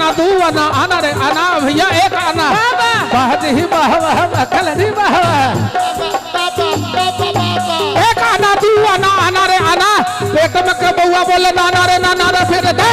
आना दू आना आना रे आना भैया एक आना ही अकल री एक आना दू आना आना रे आना पेट में के बउआ बोले नाना रे फिर दे